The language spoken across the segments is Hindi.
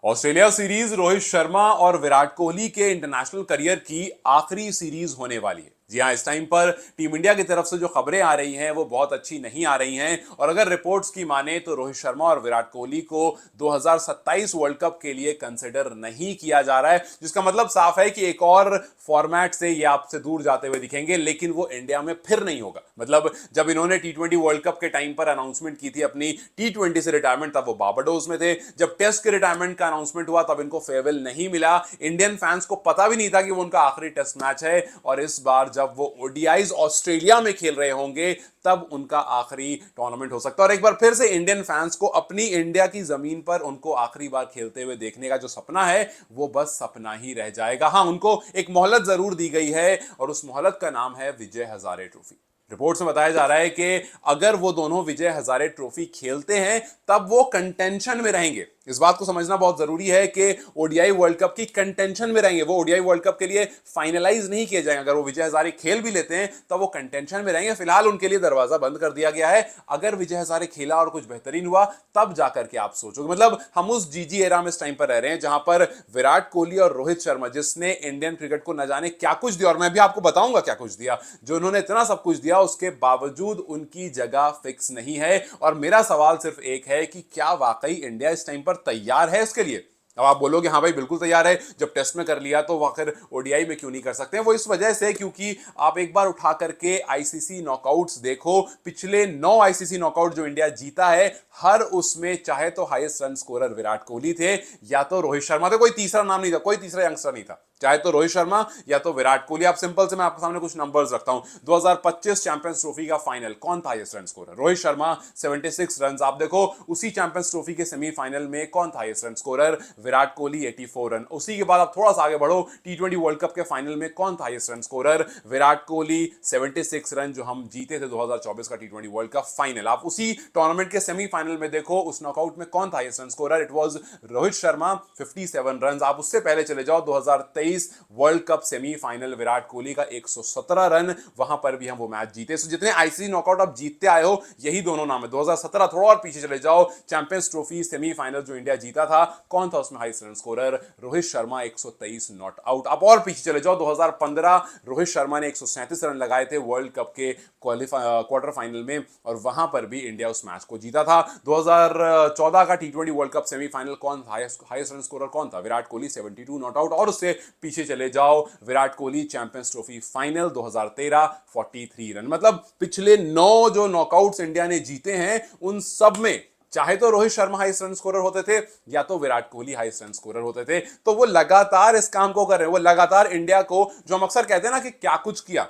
ऑस्ट्रेलिया सीरीज रोहित शर्मा और विराट कोहली के इंटरनेशनल करियर की आखिरी सीरीज होने वाली है। जी हां, इस टाइम पर टीम इंडिया की तरफ से जो खबरें आ रही हैं वो बहुत अच्छी नहीं आ रही हैं और अगर रिपोर्ट्स की माने तो रोहित शर्मा और विराट कोहली को 2027 वर्ल्ड कप के लिए कंसिडर नहीं किया जा रहा है, जिसका मतलब साफ है कि एक और फॉर्मेट से ये आपसे दूर जाते हुए दिखेंगे, लेकिन वो इंडिया में फिर नहीं होगा। मतलब जब इन्होंने टी20 वर्ल्ड कप के टाइम पर अनाउंसमेंट की थी अपनी टी20 से रिटायरमेंट, तब वो बारबाडोस में थे। जब टेस्ट के रिटायरमेंट का अनाउंसमेंट हुआ तब इनको फेयरवेल नहीं मिला। इंडियन फैंस को पता भी नहीं था कि वो उनका आखिरी टेस्ट मैच है और इस बार जब वो ओडीआईज ऑस्ट्रेलिया में खेल रहे होंगे तब उनका आखिरी टूर्नामेंट हो सकता है और एक बार फिर से इंडियन फैंस को अपनी इंडिया की जमीन पर उनको आखिरी बार खेलते हुए देखने का जो सपना है वो बस सपना ही रह जाएगा। हां, उनको एक मोहलत जरूर दी गई है और उस मोहलत का नाम है विजय हजारे ट्रॉफी। रिपोर्ट्स में बताया जा रहा है कि अगर वो दोनों विजय हजारे ट्रॉफी खेलते हैं तब वो कंटेंशन में रहेंगे। इस बात को समझना बहुत जरूरी है कि ओडीआई वर्ल्ड कप की कंटेंशन में रहेंगे। वो ओडीआई वर्ल्ड कप के लिए फाइनलाइज नहीं किए जाएंगे। अगर वो विजय हजारे खेल भी लेते हैं तब वो कंटेंशन में रहेंगे। फिलहाल उनके लिए दरवाजा बंद कर दिया गया है। अगर विजय हजारे खेला और कुछ बेहतरीन हुआ तब जाकर के आप सोचोगे। मतलब हम उस जीजी एरा में इस टाइम पर रह रहे हैं जहां पर विराट कोहली और रोहित शर्मा, जिसने इंडियन क्रिकेट को न जाने क्या कुछ दिया, और मैं भी आपको बताऊंगा क्या कुछ दिया, जो उन्होंने इतना सब कुछ दिया उसके बावजूद उनकी जगह फिक्स नहीं है। और मेरा सवाल सिर्फ एक है कि क्या वाकई इंडिया इस टाइम पर तैयार है इसके लिए? अब आप बोलोगे हाँ भाई बिल्कुल तैयार है, जब टेस्ट में कर लिया तो आखिर ओडीआई में क्यों नहीं कर सकते? वो इस वजह से क्योंकि आप एक बार उठा करके आईसीसी नॉकआउट्स देखो, पिछले 9 आईसीसी नॉकआउट जो इंडिया जीता है हर उसमें चाहे तो highest run scorer Virat Kohli थे या तो रोहित शर्मा थे। कोई तीसरा नाम नहीं था, कोई तीसरा यंगस्टर नहीं था। चाहे तो रोहित शर्मा या तो विराट कोहली। आप सिंपल से मैं आपके सामने कुछ नंबर्स रखता हूं। 2025 चैंपियंस ट्रॉफी का फाइनल कौन था highest run scorer? Rohit Sharma 76 run. आप देखो उसी चैंपियंस ट्रॉफी के सेमीफाइनल में कौन था highest run scorer? Virat Kohli 84 run. उसी के बाद आप थोड़ा सा आगे बढ़ो, टी20 वर्ल्ड कप के फाइनल में कौन था highest run scorer? Virat Kohli 76 run, जो हम जीते थे 2024 का टी20 वर्ल्ड कप फाइनल। आप उसी टूर्नामेंट के सेमीफाइनल में देखो उस नॉकआउट में कौन था highest run scorer? It was Rohit Sharma 57 run. आप उससे पहले चले जाओ 2023 world cup semifinal, Virat Kohli का 117 रन, वहां पर भी हम वो मैच जीते। सो जितने आईसीसी नॉकआउट आप जीतते आए हो यही दोनों नाम है। 2017 थोड़ा और पीछे चले जाओ, चैंपियंस ट्रॉफी सेमीफाइनल जो इंडिया जीता था, कौन था उसमें highest run scorer? Rohit Sharma 123 not out. आप और पीछे चले जाओ 2015, रोहित शर्मा ने 137 रन लगाए थे वर्ल्ड कप के क्वार्टर फाइनल में और वहां पर भी इंडिया उस मैच को जीता था। 2014 का टी20 वर्ल्ड कप सेमीफाइनल कौन था हाईएस्ट रन स्कोरर? कौन था? Virat Kohli 72 not out. और उससे पीछे चले जाओ, Virat Kohli champions trophy final 2013 43 run. मतलब पिछले 9 जो नॉकआउट्स इंडिया ने जीते हैं उन सब में चाहे तो Rohit Sharma highest run scorer होते थे या तो Virat Kohli highest run scorer होते थे। तो वो लगातार इस काम को कर रहे हैं। वो लगातार इंडिया को, जो हम अक्सर कहते हैं ना कि क्या कुछ किया,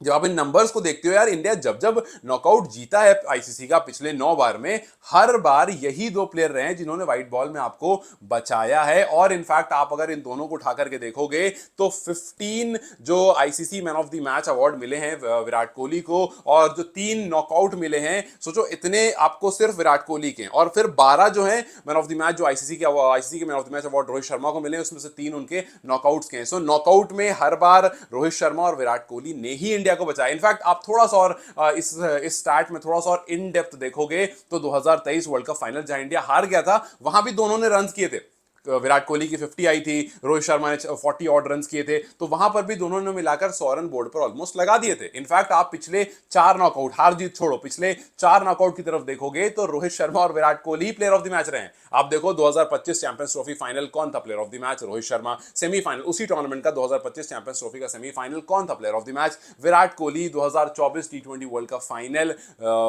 जब आप इन नंबर्स को देखते हो यार, इंडिया जब जब नॉकआउट जीता है आईसीसी का पिछले 9 बार में, हर बार यही 2 प्लेयर रहे हैं जिन्होंने व्हाइट बॉल में आपको बचाया है। और इनफैक्ट आप अगर इन दोनों को उठा करके देखोगे तो 15 जो ICC man of the match award मिले हैं विराट कोहली को और जो 3 नॉकआउट मिले हैं, सोचो इतने आपको सिर्फ विराट कोहली के, और फिर 12 जो है मैन ऑफ द मैच जो आईसीसी के man of the match award Rohit Sharma को मिले, उसमें से 3 उनके नॉकआउट्स के हैं। सो नॉकआउट में हर बार रोहित शर्मा और विराट कोहली ने ही इंडिया को बचाया। इनफैक्ट आप थोड़ा सा और इस स्टैट में थोड़ा सा और इन डेप्थ देखोगे तो 2023 वर्ल्ड कप फाइनल जहां इंडिया हार गया था वहां भी दोनों ने रन किए थे। विराट कोहली की 50 आई थी, रोहित शर्मा ने 40 ऑड रन किए थे, तो वहां पर भी दोनों ने मिलाकर 100 रन बोर्ड पर ऑलमोस्ट लगा दिए थे। इनफैक्ट आप पिछले 4 नॉकआउट, हार जीत छोड़ो, पिछले 4 नॉकआउट की तरफ देखोगे तो रोहित शर्मा और Virat Kohli player of the match रहे हैं। आप देखो 2025 चैंपियंस ट्रॉफी फाइनल कौन था player of the match? Rohit Sharma. Semifinal उसी टूर्नामेंट का 2025 चैंपियंस ट्रॉफी का सेमीफाइनल कौन था player of the match? Virat Kohli. 2024 T20 world cup final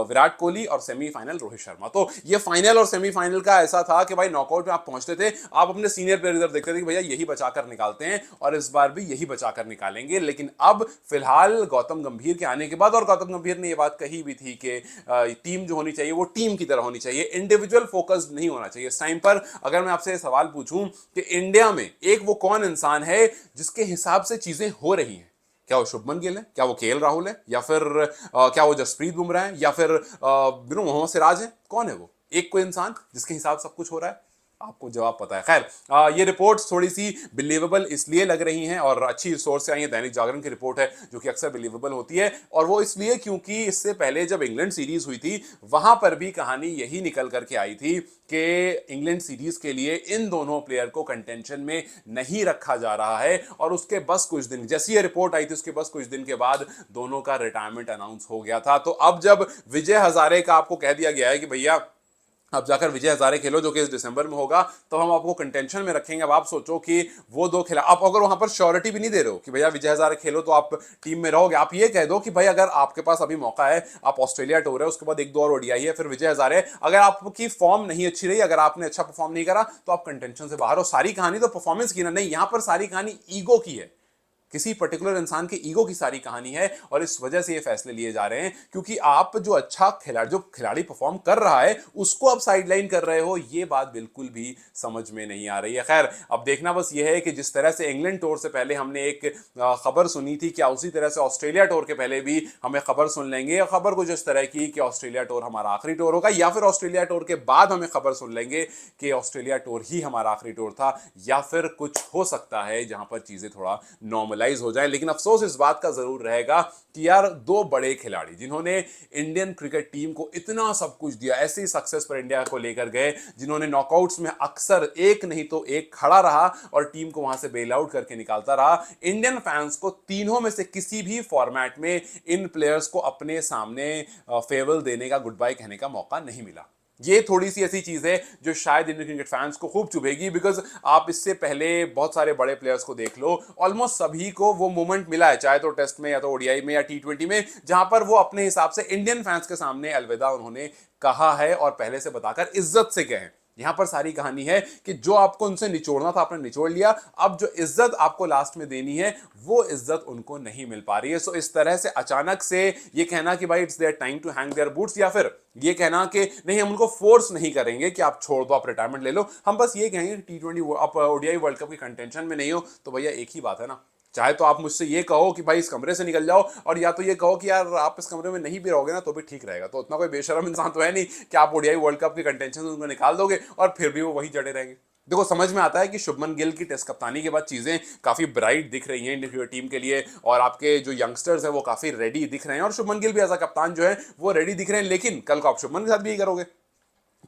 Virat Kohli और सेमीफाइनल रोहित शर्मा। तो ये फाइनल और सेमीफाइनल का ऐसा था कि भाई नॉकआउट में आप पहुंचते थे, आप अपने सीनियर प्लेयर इधर देखते थे कि भैया यही बचाकर निकालते हैं और इस बार भी यही बचाकर निकालेंगे। लेकिन अब फिलहाल गौतम गंभीर के आने के बाद, और गौतम गंभीर ने यह बात कही भी थी कि टीम जो होनी चाहिए वो टीम की तरह होनी चाहिए, इंडिविजुअल फोकस्ड नहीं होना चाहिए। इस टाइम पर अगर मैं आपसे सवाल पूछूं कि इंडिया में एक वो कौन इंसान है जिसके हिसाब से चीजें हो रही हैं, क्या वो शुभमन गिल है, क्या वो केएल राहुल है, या फिर क्या वो जसप्रीत बुमराह है, या फिर मोहम्मद सिराज है? कौन है वो एक कोई इंसान जिसके हिसाब से सब कुछ हो रहा है? आपको जवाब पता है। खैर, ये रिपोर्ट्स थोड़ी सी बिलीवेबल इसलिए लग रही हैं और अच्छी सोर्स से आई है, दैनिक जागरण की रिपोर्ट है जो कि अक्सर बिलीवेबल होती है, और वो इसलिए क्योंकि इससे पहले जब इंग्लैंड सीरीज हुई थी वहां पर भी कहानी यही निकल करके आई थी कि इंग्लैंड सीरीज के लिए इन दोनों प्लेयर को कंटेंशन में नहीं रखा जा रहा है, और उसके बस कुछ दिन, जैसी ये रिपोर्ट आई थी उसके बस कुछ दिन के बाद दोनों का रिटायरमेंट अनाउंस हो गया था। तो अब जब विजय हजारे का आपको कह दिया गया है कि भैया अब जाकर विजय हजारे खेलो जो कि इस दिसंबर में होगा, तो हम आपको कंटेंशन में रखेंगे। अब आप सोचो कि वो दो खिला, आप अगर वहां पर श्योरिटी भी नहीं दे रहे हो कि भैया विजय हजारे खेलो तो आप टीम में रहोगे, आप ये कह दो कि भाई अगर आपके पास अभी मौका है, आप ऑस्ट्रेलिया टूर है, उसके बाद एक दो और ओडीआई है, फिर विजय हजारे, अगर आपकी फॉर्म नहीं अच्छी रही, अगर आपने अच्छा परफॉर्म नहीं करा, तो आप कंटेंशन से बाहर हो। सारी कहानी तो परफॉर्मेंस की ना, नहीं, यहां पर सारी कहानी ईगो की है, किसी पर्टिकुलर इंसान के ईगो की सारी कहानी है, और इस वजह से ये फैसले लिए जा रहे हैं क्योंकि आप जो अच्छा खिलाड़ी, जो खिलाड़ी परफॉर्म कर रहा है उसको आप साइडलाइन कर रहे हो। ये बात बिल्कुल भी समझ में नहीं आ रही है। खैर, अब देखना बस ये है कि जिस तरह से इंग्लैंड टूर से पहले हमने एक खबर सुनी थी, क्या उसी तरह से ऑस्ट्रेलिया टूर के पहले भी हमें खबर सुन लेंगे, खबर कुछ इस तरह की कि ऑस्ट्रेलिया टूर हमारा आखिरी टूर होगा, या फिर ऑस्ट्रेलिया टूर के बाद हमें खबर सुन लेंगे कि ऑस्ट्रेलिया टूर ही हमारा आखिरी टूर था, या फिर कुछ हो सकता है जहां पर चीजें थोड़ा नॉर्मलाइज हो जाए। लेकिन अफसोस इस बात का जरूर रहेगा कि यार दो बड़े खिलाड़ी जिन्होंने इंडियन क्रिकेट टीम को इतना सब कुछ दिया, ऐसी सक्सेस पर इंडिया को लेकर गए, जिन्होंने नॉकआउट्स में अक्सर एक नहीं तो एक खड़ा रहा और टीम को वहां से बेल आउट करके निकालता रहा, इंडियन फैंस को तीनों में से किसी भी फॉर्मेट में इन प्लेयर्स को अपने सामने फेयरवेल देने का, गुड बाय कहने का मौका नहीं मिला। ये थोड़ी सी ऐसी चीज है जो शायद इंडियन क्रिकेट फैंस को खूब चुभेगी, बिकॉज आप इससे पहले बहुत सारे बड़े प्लेयर्स को देख लो, ऑलमोस्ट सभी को वो मोमेंट मिला है, चाहे तो टेस्ट में या तो ओडीआई में या टी20 में, जहां पर वो अपने हिसाब से इंडियन फैंस के सामने अलविदा उन्होंने कहा है, और पहले से बताकर इज्जत से कहे। यहां पर सारी कहानी है कि जो आपको उनसे निचोड़ना था आपने निचोड़ लिया, अब जो इज्जत आपको लास्ट में देनी है वो इज्जत उनको नहीं मिल पा रही है। सो इस तरह से अचानक से ये कहना कि भाई it's their time to hang their boots, या फिर ये कहना कि नहीं हम उनको फोर्स नहीं करेंगे कि आप छोड़ दो, आप रिटायरमेंट ले लो, हम बस ये कहेंगे टी20 आप ओडीआई वर्ल्ड कप की कंटेंशन में नहीं हो, तो भैया एक ही बात है ना, चाहे तो आप मुझसे ये कहो कि भाई इस कमरे से निकल जाओ, और या तो ये कहो कि यार आप इस कमरे में नहीं भी रहोगे ना तो भी ठीक रहेगा। तो उतना कोई बेशरम इंसान तो है नहीं कि आप ओडीआई वर्ल्ड कप की कंटेंशन से उनको निकाल दोगे और फिर भी वो वही जड़े रहेंगे। देखो, समझ में आता है कि शुभमन गिल की टेस्ट कप्तानी के बाद चीजें काफी ब्राइट दिख रही हैं इंडियन टीम के लिए, और आपके जो यंगस्टर्स हैं वो काफी रेडी दिख रहे हैं, और शुभमन गिल भी एज अ कप्तान जो है वो रेडी दिख रहे हैं। लेकिन कल को आप शुभमन के साथ भी यही करोगे,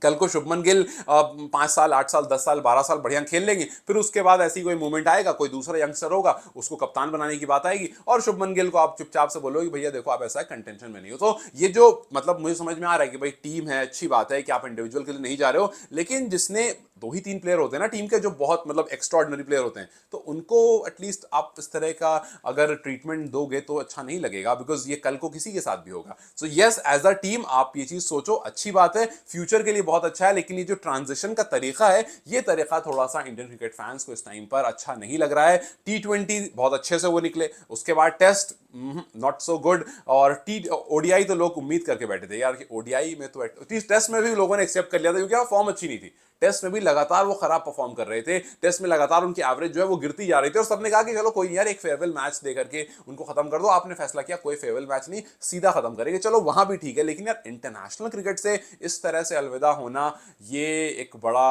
कल को शुभमन गिल 5 साल 8 साल 10 साल 12 साल बढ़िया खेल लेंगे, फिर उसके बाद ऐसी कोई मूवमेंट आएगा, कोई दूसरा यंगस्टर होगा, उसको कप्तान बनाने की बात आएगी, और शुभमन गिल को आप चुपचाप से बोलोगे भैया देखो आप ऐसा कंटेंशन में नहीं हो। तो ये जो मतलब मुझे समझ में आ रहा है कि भाई टीम है, अच्छी बात है कि आप इंडिविजुअल के लिए नहीं जा रहे हो, लेकिन जिसने 2 ही 3 प्लेयर होते हैं ना टीम के जो बहुत मतलब एक्स्ट्राऑर्डिनरी प्लेयर होते हैं, तो उनको एटलीस्ट आप इस तरह का अगर ट्रीटमेंट दोगे तो अच्छा नहीं लगेगा, बिकॉज ये कल को किसी के साथ भी होगा। So yes, as a team आप ये चीज सोचो, अच्छी बात है, फ्यूचर के लिए बहुत अच्छा है, लेकिन ये जो ट्रांजिशन का तरीका है, ये तरीका थोड़ा सा इंडियन क्रिकेट फैंस को इस टाइम पर अच्छा नहीं लग रहा है। टी20 बहुत अच्छे से वो निकले, उसके बाद टेस्ट नॉट सो गुड, और टी ओडीआई तो लोग उम्मीद करके बैठे थे यार कि ओडीआई में तो, टेस्ट में भी लोगों ने एक्सेप्ट कर लिया था क्योंकि फॉर्म अच्छी नहीं थी, टेस्ट में भी लगातार वो खराब परफॉर्म कर रहे थे, टेस्ट में लगातार उनकी एवरेज जो है वो गिरती जा रही थी, और सबने कहा कि चलो कोई नहीं यार, एक फेयरवेल मैच दे करके उनको खत्म कर दो। आपने फैसला किया कोई फेयरवेल मैच नहीं, सीधा खत्म करेंगे, चलो वहां भी ठीक है, लेकिन यार इंटरनेशनल क्रिकेट से इस तरह से अलविदा होना ये एक बड़ा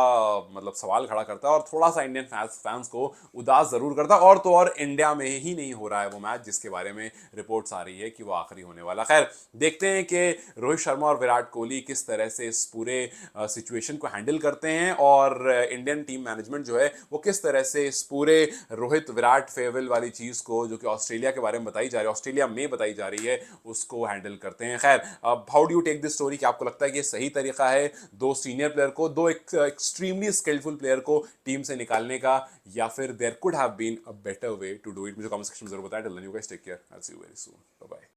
मतलब सवाल खड़ा करता है, और थोड़ा सा इंडियन फैंस को उदास जरूर करता है, और तो और इंडिया में ही नहीं हो रहा है वो मैच जिसके बारे में रिपोर्ट्स आ रही है कि वो आखिरी होने वाला। खैर, देखते हैं कि रोहित शर्मा और विराट कोहली किस तरह से इस पूरे सिचुएशन को हैंडल करते हैं, और इंडियन टीम मैनेजमेंट जो है वो किस तरह से इस पूरे रोहित विराट फेयरवेल वाली चीज को, जो कि ऑस्ट्रेलिया के बारे में बताई जा रही है, ऑस्ट्रेलिया में बताई जा रही है, उसको हैंडल करते हैं। खैर, how do you take this story, कि आपको लगता है कि ये सही तरीका है दो सीनियर प्लेयर को, दो एक्सट्रीमली स्किलफुल प्लेयर को टीम से निकालने का, या फिर there could have been a better way to do it? मुझे कमेंट सेक्शन में जरूर बताएं। Till then you guys take care, I will see you very soon, bye bye.